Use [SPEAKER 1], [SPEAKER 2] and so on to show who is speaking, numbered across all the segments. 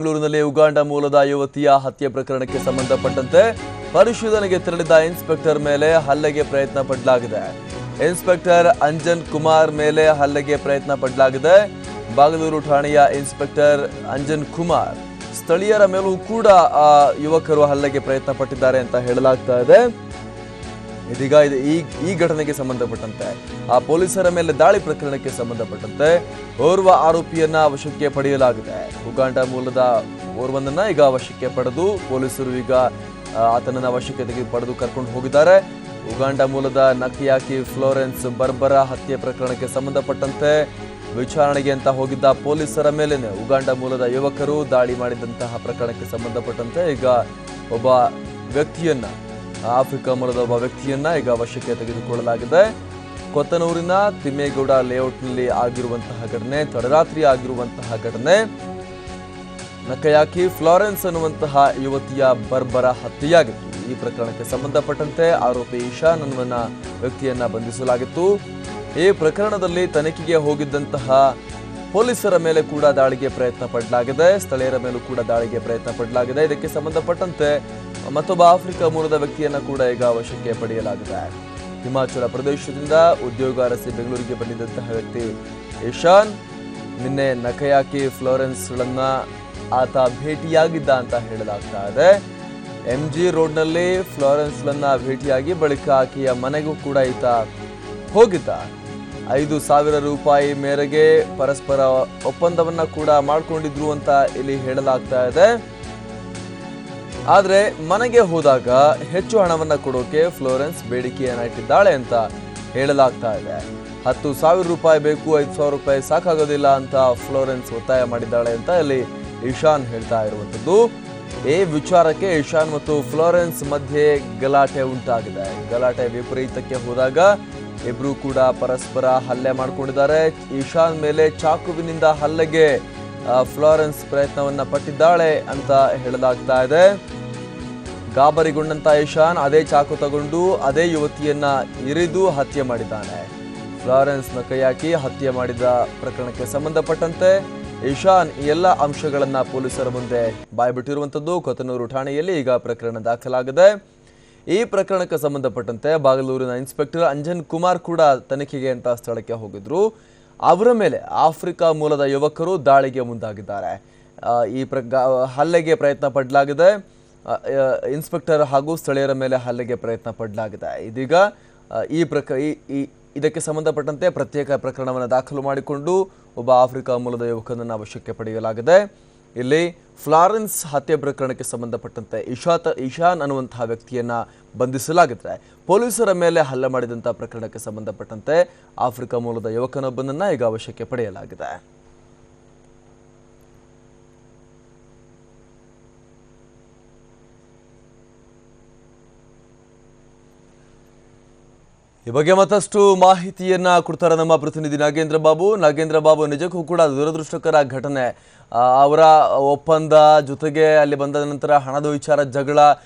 [SPEAKER 1] ಬೆಂಗಳೂರಿನಲ್ಲಿ ಉಗಾಂಡ ಮೂಲದ ಯುವತಿಯ ಹತ್ಯೆ ಪ್ರಕರಣಕ್ಕೆ ಸಂಬಂಧಪಟ್ಟಂತೆ ಪರಿಶೀಲನೆಗೆ ತೆರಳಿದ ಇನ್ಸ್ಪೆಕ್ಟರ್ ಮೇಲೆ ಹಲ್ಲೆಗೆ ಪ್ರಯತ್ನ ಪಡಲಾಗಿದೆ. ಇನ್ಸ್ಪೆಕ್ಟರ್ ಅಂಜನ್ ಕುಮಾರ್ ಮೇಲೆ ಹಲ್ಲೆಗೆ ಪ್ರಯತ್ನ ಪಡಲಾಗಿದೆ. ಬಾಗಲೂರು ಠಾಣೆಯ ಇನ್ಸ್ಪೆಕ್ಟರ್ ಅಂಜನ್ ಕುಮಾರ್ ಸ್ಥಳೀಯರ ಮೇಲೂ ಕೂಡ ಯುವಕರು ಹಲ್ಲೆಗೆ ಪ್ರಯತ್ನ ಪಟ್ಟಿದ್ದಾರೆ ಅಂತ ಹೇಳಲಾಗ್ತಾ ಇದೆ. ಇದೀಗ ಈ ಘಟನೆಗೆ ಸಂಬಂಧಪಟ್ಟಂತೆ ಪೊಲೀಸರ ಮೇಲೆ ದಾಳಿ ಪ್ರಕರಣಕ್ಕೆ ಸಂಬಂಧಪಟ್ಟಂತೆ ಓರ್ವ ಆರೋಪಿಯನ್ನ ವಶಕ್ಕೆ ಪಡೆಯಲಾಗಿದೆ. ಉಗಾಂಡ ಮೂಲದ ಓರ್ವನನ್ನ ಈಗ ವಶಕ್ಕೆ ಪಡೆದು ಪೊಲೀಸರು ಈಗ ಆತನನ್ನ ವಶಕ್ಕೆ ಪಡೆದು ಕರ್ಕೊಂಡು ಹೋಗಿದ್ದಾರೆ. ಉಗಾಂಡ ಮೂಲದ ನಕಿಯಾಕಿ ಫ್ಲೋರೆನ್ಸ್ ಬರ್ಬರ ಹತ್ಯೆ ಪ್ರಕರಣಕ್ಕೆ ಸಂಬಂಧಪಟ್ಟಂತೆ ವಿಚಾರಣೆಗೆ ಅಂತ ಹೋಗಿದ್ದ ಪೊಲೀಸರ ಮೇಲೇನೆ ಉಗಾಂಡ ಮೂಲದ ಯುವಕರು ದಾಳಿ ಮಾಡಿದಂತಹ ಪ್ರಕರಣಕ್ಕೆ ಸಂಬಂಧಪಟ್ಟಂತೆ ಈಗ ಒಬ್ಬ ವ್ಯಕ್ತಿಯನ್ನ ಆಫ್ರಿಕಾ ಮೂಲದ ಒಬ್ಬ ವ್ಯಕ್ತಿಯನ್ನ ಈಗ ವಶಕ್ಕೆ ತೆಗೆದುಕೊಳ್ಳಲಾಗಿದೆ. ಕೊತ್ತನೂರಿನ ತಿಮ್ಮೇಗೌಡ ಲೇಔಟ್ನಲ್ಲಿ ಆಗಿರುವಂತಹ ಘಟನೆ, ತಡರಾತ್ರಿ ಆಗಿರುವಂತಹ ಘಟನೆ. ನಕಯಾಕಿ ಫ್ಲಾರೆನ್ಸ್ ಅನ್ನುವಂತಹ ಯುವತಿಯ ಬರ್ಬರ ಹತ್ಯೆಯಾಗಿತ್ತು. ಈ ಪ್ರಕರಣಕ್ಕೆ ಸಂಬಂಧಪಟ್ಟಂತೆ ಆರೋಪಿ ಇಶಾನ್ ಅನ್ನುವ ವ್ಯಕ್ತಿಯನ್ನ ಬಂಧಿಸಲಾಗಿತ್ತು. ಈ ಪ್ರಕರಣದಲ್ಲಿ ತನಿಖೆಗೆ ಹೋಗಿದ್ದಂತಹ ಪೊಲೀಸರ ಮೇಲೆ ಕೂಡ ದಾಳಿಗೆ ಪ್ರಯತ್ನ ಪಡಲಾಗಿದೆ. ಸ್ಥಳೀಯರ ಮೇಲೂ ಕೂಡ ದಾಳಿಗೆ ಪ್ರಯತ್ನ ಪಡಲಾಗಿದೆ. ಇದಕ್ಕೆ ಸಂಬಂಧಪಟ್ಟಂತೆ ಮತ್ತೊಬ್ಬ ಆಫ್ರಿಕಾ ಮೂಲದ ವ್ಯಕ್ತಿಯನ್ನ ಕೂಡ ಈಗ ವಶಕ್ಕೆ ಪಡೆಯಲಾಗಿದೆ. ಹಿಮಾಚಲ ಪ್ರದೇಶದಿಂದ ಉದ್ಯೋಗ ಅರಸಿ ಬೆಂಗಳೂರಿಗೆ ಬಂದಿದ್ದಂತಹ ವ್ಯಕ್ತಿ ಇಶಾನ್ ನಿನ್ನೆ ನಕಯಾಕಿ ಫ್ಲೋರೆನ್ಸ್ಗಳನ್ನ ಆತ ಭೇಟಿಯಾಗಿದ್ದ ಅಂತ ಹೇಳಲಾಗ್ತಾ ಇದೆ. MG ರೋಡ್ನಲ್ಲಿ ಫ್ಲೋರೆನ್ಸ್ಗಳನ್ನ ಭೇಟಿಯಾಗಿ ಬಳಿಕ ಆಕೆಯ ಮನೆಗೂ ಕೂಡ ಈತ ಹೋಗಿದ್ದ. 5,000 ರೂಪಾಯಿ ಮೇರೆಗೆ ಪರಸ್ಪರ ಒಪ್ಪಂದವನ್ನ ಕೂಡ ಮಾಡಿಕೊಂಡಿದ್ರು ಅಂತ ಇಲ್ಲಿ ಹೇಳಲಾಗ್ತಾ ಇದೆ. ಆದ್ರೆ ಮನೆಗೆ ಹೋದಾಗ ಹೆಚ್ಚು ಹಣವನ್ನ ಕೊಡೋಕೆ ಫ್ಲೋರೆನ್ಸ್ ಬೇಡಿಕೆಯನ್ನ ಇಟ್ಟಿದ್ದಾಳೆ ಅಂತ ಹೇಳಲಾಗ್ತಾ ಇದೆ. 10,000 ರೂಪಾಯಿ ಬೇಕು, 5,000 ರೂಪಾಯಿ ಸಾಕಾಗೋದಿಲ್ಲ ಅಂತ ಫ್ಲೋರೆನ್ಸ್ ಒತ್ತಾಯ ಮಾಡಿದ್ದಾಳೆ ಅಂತ ಇಲ್ಲಿ ಇಶಾನ್ ಹೇಳ್ತಾ ಇರುವಂತದ್ದು. ಈ ವಿಚಾರಕ್ಕೆ ಇಶಾನ್ ಮತ್ತು ಫ್ಲೋರೆನ್ಸ್ ಮಧ್ಯೆ ಗಲಾಟೆ ಉಂಟಾಗಿದೆ. ಗಲಾಟೆ ವಿಪರೀತಕ್ಕೆ ಹೋದಾಗ ಇಬ್ರು ಕೂಡ ಪರಸ್ಪರ ಹಲ್ಲೆ ಮಾಡ್ಕೊಂಡಿದ್ದಾರೆ. ಇಶಾನ್ ಮೇಲೆ ಚಾಕುವಿನಿಂದ ಹಲ್ಲೆಗೆ ಫ್ಲೋರೆನ್ಸ್ ಪ್ರಯತ್ನವನ್ನ ಪಟ್ಟಿದ್ದಾಳೆ ಅಂತ ಹೇಳಲಾಗ್ತಾ ಇದೆ. ಗಾಬರಿಗೊಂಡಂತ ಇಶಾನ್ ಅದೇ ಚಾಕು ತಗೊಂಡು ಅದೇ ಯುವತಿಯನ್ನ ಇರಿದು ಹತ್ಯೆ ಮಾಡಿದ್ದಾನೆ. ಫ್ಲಾರೆನ್ಸ್ ನಕಯಾಕಿ ಹತ್ಯೆ ಮಾಡಿದ ಪ್ರಕರಣಕ್ಕೆ ಸಂಬಂಧಪಟ್ಟಂತೆ ಇಶಾನ್ ಈ ಎಲ್ಲ ಅಂಶಗಳನ್ನ ಪೊಲೀಸರ ಮುಂದೆ ಬಾಯ್ಬಿಟ್ಟಿರುವಂತದ್ದು. ಕೊತ್ತನೂರು ಠಾಣೆಯಲ್ಲಿ ಈಗ ಪ್ರಕರಣ ದಾಖಲಾಗಿದೆ. ಈ ಪ್ರಕರಣಕ್ಕೆ ಸಂಬಂಧಪಟ್ಟಂತೆ ಬಾಗಲೂರಿನ ಇನ್ಸ್ಪೆಕ್ಟರ್ ಅಂಜನ್ ಕುಮಾರ್ ಕೂಡ ತನಿಖೆಗೆ ಅಂತ ಸ್ಥಳಕ್ಕೆ ಹೋಗಿದ್ರು. ಅವರ ಮೇಲೆ ಆಫ್ರಿಕಾ ಮೂಲದ ಯುವಕರು ದಾಳಿಗೆ ಮುಂದಾಗಿದ್ದಾರೆ. ಈ ಹಲ್ಲೆಗೆ ಪ್ರಯತ್ನ ಪಡಲಾಗಿದೆ. ಇನ್ಸ್ಪೆಕ್ಟರ್ ಹಾಗೂ ಸ್ಥಳೀಯರ ಮೇಲೆ ಹಲ್ಲೆಗೆ ಪ್ರಯತ್ನ ಪಡಲಾಗಿದೆ. ಇದೀಗ ಇದಕ್ಕೆ ಸಂಬಂಧಪಟ್ಟಂತೆ ಪ್ರತ್ಯೇಕ ಪ್ರಕರಣವನ್ನು ದಾಖಲು ಮಾಡಿಕೊಂಡು ಒಬ್ಬ ಆಫ್ರಿಕಾ ಮೂಲದ ಯುವಕನನ್ನು ವಶಕ್ಕೆ ಪಡೆಯಲಾಗಿದೆ. ಇಲ್ಲಿ ಫ್ಲಾರೆನ್ಸ್ ಹತ್ಯೆ ಪ್ರಕರಣಕ್ಕೆ ಸಂಬಂಧಪಟ್ಟಂತೆ ಇಶಾನ್ ಅನ್ನುವಂತಹ ವ್ಯಕ್ತಿಯನ್ನ ಬಂಧಿಸಲಾಗಿದೆ. ಪೊಲೀಸರ ಮೇಲೆ ಹಲ್ಲೆ ಮಾಡಿದಂತಹ ಪ್ರಕರಣಕ್ಕೆ ಸಂಬಂಧಪಟ್ಟಂತೆ ಆಫ್ರಿಕಾ ಮೂಲದ ಯುವಕನೊಬ್ಬನನ್ನ ಈಗ ವಶಕ್ಕೆ ಪಡೆಯಲಾಗಿದೆ. ಈ ಬಗ್ಗೆ ಮತ್ತಷ್ಟು ಮಾಹಿತಿಯನ್ನ ಕೊಡ್ತಾರೆ ನಮ್ಮ ಪ್ರತಿನಿಧಿ ನಾಗೇಂದ್ರ ಬಾಬು. ನಿಜಕ್ಕೂ ಕೂಡ ದುರದೃಷ್ಟಕರ ಘಟನೆ. ಅವರ ಒಪ್ಪಂದ ಜೊತೆಗೆ ಅಲ್ಲಿ ಬಂದ ನಂತರ ಹಣದ ವಿಚಾರ, ಜಗಳ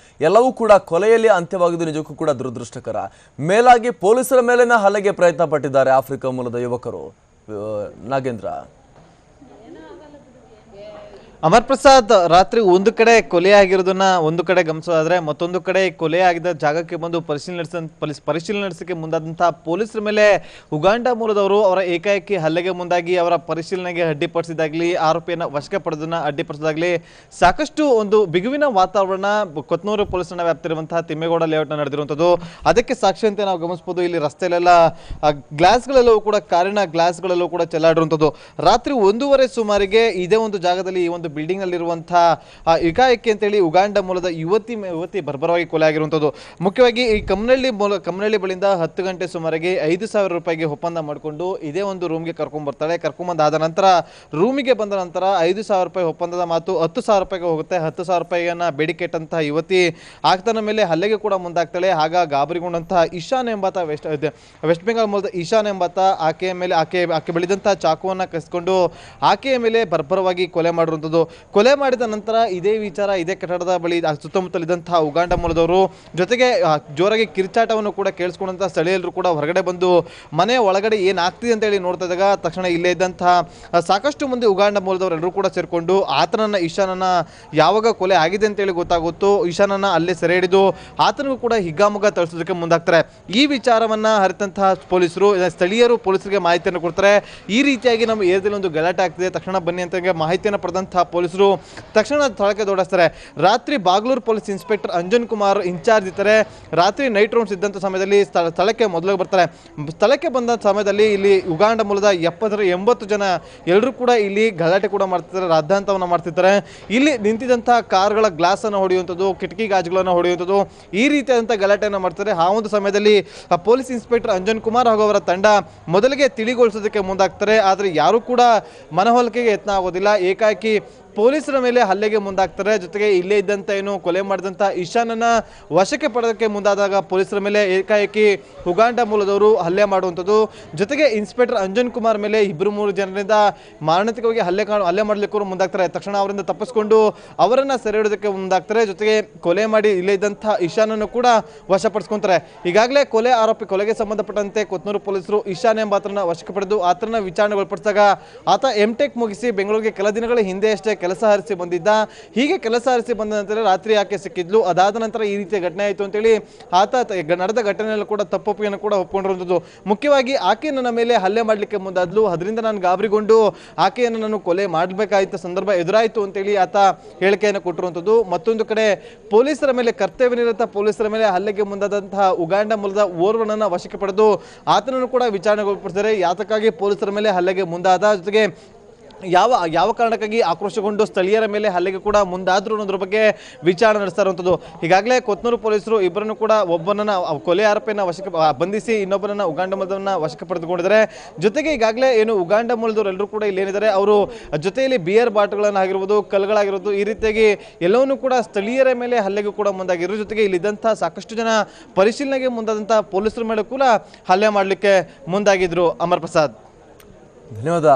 [SPEAKER 1] ಎಲ್ಲವೂ ಕೂಡ ಕೊಲೆಯಲ್ಲಿ ಅಂತ್ಯವಾಗಿದ್ದು ನಿಜಕ್ಕೂ ಕೂಡ ದುರದೃಷ್ಟಕರ. ಮೇಲಾಗಿ ಪೊಲೀಸರ ಮೇಲಿನ ಹಲ್ಲೆಗೆ ಪ್ರಯತ್ನ ಪಟ್ಟಿದ್ದಾರೆ ಆಫ್ರಿಕಾ ಮೂಲದ ಯುವಕರು. ನಾಗೇಂದ್ರ,
[SPEAKER 2] ಅಮರ್ ಪ್ರಸಾದ್, ರಾತ್ರಿ ಒಂದು ಕಡೆ ಕೊಲೆ ಆಗಿರೋದನ್ನ ಒಂದು ಕಡೆ ಗಮನಿಸೋದಾದ್ರೆ ಮತ್ತೊಂದು ಕಡೆ ಕೊಲೆ ಆಗಿದ್ದ ಜಾಗಕ್ಕೆ ಬಂದು ಪರಿಶೀಲನೆ ನಡೆಸಕ್ಕೆ ಮುಂದಾದಂತಹ ಪೊಲೀಸರ ಮೇಲೆ ಉಗಾಂಡ ಮೂಲದವರು ಅವರ ಏಕಾಏಕಿ ಹಲ್ಲೆಗೆ ಮುಂದಾಗಿ ಅವರ ಪರಿಶೀಲನೆಗೆ ಅಡ್ಡಿಪಡಿಸಿದಾಗ್ಲಿ, ಆರೋಪಿಯನ್ನ ವಶಕ್ಕೆ ಪಡೆದನ್ನ ಅಡ್ಡಿಪಡಿಸಿದಾಗ್ಲಿ ಸಾಕಷ್ಟು ಒಂದು ಬಿಗುವಿನ ವಾತಾವರಣ ಕೊತ್ತನೂರು ಪೊಲೀಸ್ ಠಾಣೆ ವ್ಯಾಪ್ತಿರುವಂತಹ ತಿಮ್ಮೇಗೌಡ ಲೇಔಟ್ನ ನಡೆದಿರುವಂಥದ್ದು. ಅದಕ್ಕೆ ಸಾಕ್ಷಿಯಂತೆ ನಾವು ಗಮನಿಸಬಹುದು. ಇಲ್ಲಿ ರಸ್ತೆಯಲ್ಲೆಲ್ಲ ಗ್ಲಾಸ್ಗಳೆಲ್ಲವೂ ಕೂಡ, ಕಾರಿನ ಗ್ಲಾಸ್ಗಳೆಲ್ಲವೂ ಕೂಡ ಚೆಲ್ಲಾಡಿರುವಂಥದ್ದು. ರಾತ್ರಿ 1:30 ಸುಮಾರಿಗೆ ಇದೇ ಒಂದು ಜಾಗದಲ್ಲಿ ಈ ಒಂದು ಬಿಲ್ಡಿಂಗ್ ಅಲ್ಲಿರುವಂತಹ ಏಕಾಏಕಿ ಅಂತೇಳಿ ಉಗಾಂಡ ಮೂಲದ ಯುವತಿ ಬರ್ಬರವಾಗಿ ಕೊಲೆ ಆಗಿರುವಂಥದ್ದು. ಮುಖ್ಯವಾಗಿ ಈ ಕಮ್ಮನಹಳ್ಳಿ ಬಳಿಯಿಂದ 10 ಗಂಟೆ ಸುಮಾರಿಗೆ 5,000 ರೂಪಾಯಿಗೆ ಒಪ್ಪಂದ ಮಾಡಿಕೊಂಡು ಇದೇ ಒಂದು ರೂಮ್ಗೆ ಕರ್ಕೊಂಡ್ ಬರ್ತಾಳೆ. ಕರ್ಕೊಂಡ್ಬಂದಾದ ನಂತರ ರೂಮಿಗೆ ಬಂದ ನಂತರ 5,000 ರೂಪಾಯಿ ಒಪ್ಪಂದದ ಮಾತು 10,000 ರೂಪಾಯಿಗೆ ಹೋಗುತ್ತೆ. 10,000 ರೂಪಾಯಿಯನ್ನ ಬೇಡಿಕೆ ಇಟ್ಟಂತಹ ಯುವತಿ ಆತನ ಮೇಲೆ ಹಲ್ಲೆಗೆ ಕೂಡ ಮುಂದಾಗ್ತಾಳೆ. ಆಗ ಗಾಬರಿಗೊಂಡಂತಹ ಇಶಾನ್ ಎಂಬಾತ ವೆಸ್ಟ್ ಬೆಂಗಾಲ್ ಮೂಲದ ಇಶಾನ್ ಎಂಬಾತ ಆಕೆ ಬೆಳೆದಂತಹ ಚಾಕುವನ್ನ ಕಸಿಕೊಂಡು ಆಕೆಯ ಮೇಲೆ ಬರ್ಬರವಾಗಿ ಕೊಲೆ ಮಾಡಿರುವಂಥದ್ದು. ಮಾಡಿರುವಂಥದ್ದು. ಕೊಲೆ ಮಾಡಿದ ನಂತರ ಇದೇ ವಿಚಾರ ಇದೇ ಕಟ್ಟಡದ ಬಳಿ ಸುತ್ತಮುತ್ತಲಿದ್ದಂತಹ ಉಗಾಂಡ ಮೂಲದವರು ಜೊತೆಗೆ ಜೋರಾಗಿ ಕಿರ್ಚಾಟವನ್ನು ಕೂಡ ಕೇಳಿಸ್ಕೊಂಡಂಥ ಸ್ಥಳೀಯರು ಕೂಡ ಹೊರಗಡೆ ಬಂದು ಮನೆ ಒಳಗಡೆ ಏನಾಗ್ತಿದೆ ಅಂತ ಹೇಳಿ ನೋಡ್ತಾ ಇದ್ದಾಗ ತಕ್ಷಣ ಇಲ್ಲೇ ಇದ್ದಂತಹ ಸಾಕಷ್ಟು ಮಂದಿ ಉಗಾಂಡ ಮೂಲದವರು ಎಲ್ಲರೂ ಕೂಡ ಸೇರಿಕೊಂಡು ಆತನನ್ನ ಈಶಾನನ್ನ ಯಾವಾಗ ಕೊಲೆ ಆಗಿದೆ ಅಂತೇಳಿ ಗೊತ್ತಾಗುತ್ತೋ ಈಶಾನನ್ನ ಅಲ್ಲೇ ಸೆರೆ ಹಿಡಿದು ಆತನಿಗೂ ಕೂಡ ಹಿಗ್ಗಾಮುಗ್ಗ ತಳಿಸೋದಕ್ಕೆ ಮುಂದಾಗ್ತಾರೆ. ಈ ವಿಚಾರವನ್ನ ಅರಿತಂತಹ ಪೊಲೀಸರು ಸ್ಥಳೀಯರು ಪೊಲೀಸರಿಗೆ ಮಾಹಿತಿಯನ್ನು ಕೊಡ್ತಾರೆ. ಈ ರೀತಿಯಾಗಿ ನಮ್ಮ ಏರಿಯಾದಲ್ಲಿ ಒಂದು ಗಲಾಟೆ ಆಗ್ತಿದೆ, ತಕ್ಷಣ ಬನ್ನಿ ಅಂತ ಮಾಹಿತಿಯನ್ನು ಪಡೆದಂತಹ ಪೊಲೀಸರು ತಕ್ಷಣ ಸ್ಥಳಕ್ಕೆ ದೌಡಿಸ್ತಾರೆ. ರಾತ್ರಿ Bagalur police inspector Anjan Kumar in charge ಇರ್ತಾರೆ. ರಾತ್ರಿ ನೈಟ್ ರೌಂಡ್ಸ್ ಇದ್ದಂಥ ಸಮಯದಲ್ಲಿ ಸ್ಥಳಕ್ಕೆ ಮೊದಲು ಬರ್ತಾರೆ. ಸ್ಥಳಕ್ಕೆ ಬಂದ ಸಮಯದಲ್ಲಿ ಇಲ್ಲಿ ಉಗಾಂಡ ಮೂಲದ 70 ಜನ ಎಲ್ಲರೂ ಕೂಡ ಇಲ್ಲಿ ಗಲಾಟೆ ಕೂಡ ಮಾಡ್ತಿದ್ದಾರೆ, ರಾದ್ದಾಂತವನ್ನು ಮಾಡ್ತಿರ್ತಾರೆ. ಇಲ್ಲಿ ನಿಂತಿದ್ದಂತಹ ಕಾರ್ಗಳ ಗ್ಲಾಸ್ ಅನ್ನು ಹೊಡೆಯುವಂಥದ್ದು, ಕಿಟಕಿ ಗಾಜುಗಳನ್ನು ಹೊಡೆಯುವಂಥದ್ದು, ಈ ರೀತಿಯಾದಂಥ ಗಲಾಟೆಯನ್ನು ಮಾಡ್ತಾರೆ. ಆ ಒಂದು ಸಮಯದಲ್ಲಿ ಪೊಲೀಸ್ ಇನ್ಸ್ಪೆಕ್ಟರ್ ಅಂಜನ್ ಕುಮಾರ್ ಹಾಗೂ ಅವರ ತಂಡ ಮೊದಲಿಗೆ ತಿಳಿಗೊಳಿಸೋದಕ್ಕೆ ಮುಂದಾಗ್ತಾರೆ. ಆದರೆ ಯಾರೂ ಕೂಡ ಮನವೊಲಿಕೆಗೆ ಯತ್ನ ಆಗೋದಿಲ್ಲ. ಏಕಾಏಕಿ ಪೊಲೀಸರ ಮೇಲೆ ಹಲ್ಲೆಗೆ ಮುಂದಾಗ್ತಾರೆ. ಜೊತೆಗೆ ಇಲ್ಲೇ ಇದ್ದಂಥ ಏನು ಕೊಲೆ ಮಾಡಿದಂಥ ಈಶಾನನ್ನ ವಶಕ್ಕೆ ಪಡೆದಕ್ಕೆ ಮುಂದಾದಾಗ ಪೊಲೀಸರ ಮೇಲೆ ಏಕಾಏಕಿ ಉಗಾಂಡ ಮೂಲದವರು ಹಲ್ಲೆ ಮಾಡುವಂಥದ್ದು. ಜೊತೆಗೆ ಇನ್ಸ್ಪೆಕ್ಟರ್ ಅಂಜನ್ ಕುಮಾರ್ ಮೇಲೆ 2-3 ಜನರಿಂದ ಮಾರಣಾಂತಿಕವಾಗಿ ಹಲ್ಲೆ ಮಾಡಲಿಕ್ಕೂ ಮುಂದಾಗ್ತಾರೆ. ತಕ್ಷಣ ಅವರಿಂದ ತಪ್ಪಿಸ್ಕೊಂಡು ಅವರನ್ನು ಸೆರೆ ಹಿಡಿಯೋದಕ್ಕೆ ಮುಂದಾಗ್ತಾರೆ. ಜೊತೆಗೆ ಕೊಲೆ ಮಾಡಿ ಇಲ್ಲೇ ಇದ್ದಂಥ ಈಶಾನನ್ನು ಕೂಡ ವಶಪಡಿಸ್ಕೊಂತಾರೆ. ಈಗಾಗಲೇ ಕೊಲೆಗೆ ಸಂಬಂಧಪಟ್ಟಂತೆ ಕೊತ್ನೂರು ಪೊಲೀಸರು ಈಶಾನ್ ಎಂಬಾತರನ್ನ ವಶಕ್ಕೆ ಪಡೆದು ಆತನ ವಿಚಾರಣೆಗೊಳಪಡಿಸಿದಾಗ ಆತ ಎಂ.ಟೆಕ್ ಮುಗಿಸಿ ಬೆಂಗಳೂರಿಗೆ ಕೆಲ ದಿನಗಳ ಹಿಂದೆ ಅಷ್ಟೇ ಕೆಲಸ ಹರಿಸಿ ಬಂದಿದ್ದ. ಹೀಗೆ ಕೆಲಸ ಹರಿಸಿ ಬಂದ ನಂತರ ರಾತ್ರಿ ಆಕೆ ಸಿಕ್ಕಿದ್ಲು. ಅದಾದ ನಂತರ ಈ ರೀತಿಯ ಘಟನೆ ಆಯಿತು ಅಂತೇಳಿ ಆತ ನಡೆದ ಘಟನೆಯಲ್ಲಿ ಕೂಡ ತಪ್ಪೊಪ್ಪಿಗೆಯನ್ನು ಕೂಡ ಒಪ್ಕೊಂಡಿರುವಂಥದ್ದು. ಮುಖ್ಯವಾಗಿ ಆಕೆ ನನ್ನ ಮೇಲೆ ಹಲ್ಲೆ ಮಾಡಲಿಕ್ಕೆ ಮುಂದಾದ್ಲು, ಅದರಿಂದ ನಾನು ಗಾಬರಿಗೊಂಡು ಆಕೆಯನ್ನು ನಾನು ಕೊಲೆ ಮಾಡಬೇಕಾಯಿತ ಸಂದರ್ಭ ಎದುರಾಯಿತು ಅಂತೇಳಿ ಆತ ಹೇಳಿಕೆಯನ್ನು ಕೊಟ್ಟಿರುವಂಥದ್ದು. ಮತ್ತೊಂದು ಕಡೆ ಪೊಲೀಸರ ಮೇಲೆ ಕರ್ತವ್ಯನಿರತ ಪೊಲೀಸರ ಮೇಲೆ ಹಲ್ಲೆಗೆ ಮುಂದಾದಂತಹ ಉಗಾಂಡ ಮೂಲದ ಓರ್ವನನ್ನು ವಶಕ್ಕೆ ಪಡೆದು ಆತನನ್ನು ಕೂಡ ವಿಚಾರಣೆಗೊಳಪಡಿಸಿದರೆ ಯಾತಕ್ಕಾಗಿ ಪೊಲೀಸರ ಮೇಲೆ ಹಲ್ಲೆಗೆ ಮುಂದಾದ, ಜೊತೆಗೆ ಯಾವ ಕಾರಣಕ್ಕಾಗಿ ಆಕ್ರೋಶಗೊಂಡು ಸ್ಥಳೀಯರ ಮೇಲೆ ಹಲ್ಲೆಗೆ ಕೂಡ ಮುಂದಾದ್ರು ಅನ್ನೋದ್ರ ಬಗ್ಗೆ ವಿಚಾರಣೆ ನಡೆಸ್ತಾ ಇರುವಂಥದ್ದು. ಈಗಾಗಲೇ ಕೊತ್ನೂರು ಪೊಲೀಸರು ಇಬ್ಬರನ್ನು ಕೂಡ ಒಬ್ಬನನ್ನ ಕೊಲೆ ಆರೋಪಿಯನ್ನ ವಶಕ್ಕೆ ಬಂಧಿಸಿ ಇನ್ನೊಬ್ಬನನ್ನ ಉಗಾಂಡ ಮೂಲದವನ್ನ ವಶಕ್ಕೆ ಪಡೆದುಕೊಂಡಿದ್ದಾರೆ. ಜೊತೆಗೆ ಈಗಾಗಲೇ ಏನು ಉಗಾಂಡ ಮೂಲದವರು ಎಲ್ಲರೂ ಕೂಡ ಇಲ್ಲಿ ಏನಿದ್ದಾರೆ ಅವರು ಜೊತೆಯಲ್ಲಿ ಬಿಯರ್ ಬಾಟಲ್ಗಳನ್ನಾಗಿರ್ಬೋದು, ಕಲ್ಲುಗಳಾಗಿರ್ಬೋದು, ಈ ರೀತಿಯಾಗಿ ಎಲ್ಲವನ್ನೂ ಕೂಡ ಸ್ಥಳೀಯರ ಮೇಲೆ ಹಲ್ಲೆಗೂ ಕೂಡ ಮುಂದಾಗಿರೋ. ಜೊತೆಗೆ ಇಲ್ಲಿದ್ದಂಥ ಸಾಕಷ್ಟು ಜನ ಪರಿಶೀಲನೆಗೆ ಮುಂದಾದಂಥ ಪೊಲೀಸರ ಮೇಲೆ ಕೂಡ ಹಲ್ಲೆ ಮಾಡಲಿಕ್ಕೆ ಮುಂದಾಗಿದ್ರು. ಅಮರ್ ಪ್ರಸಾದ್,
[SPEAKER 1] ಧನ್ಯವಾದ.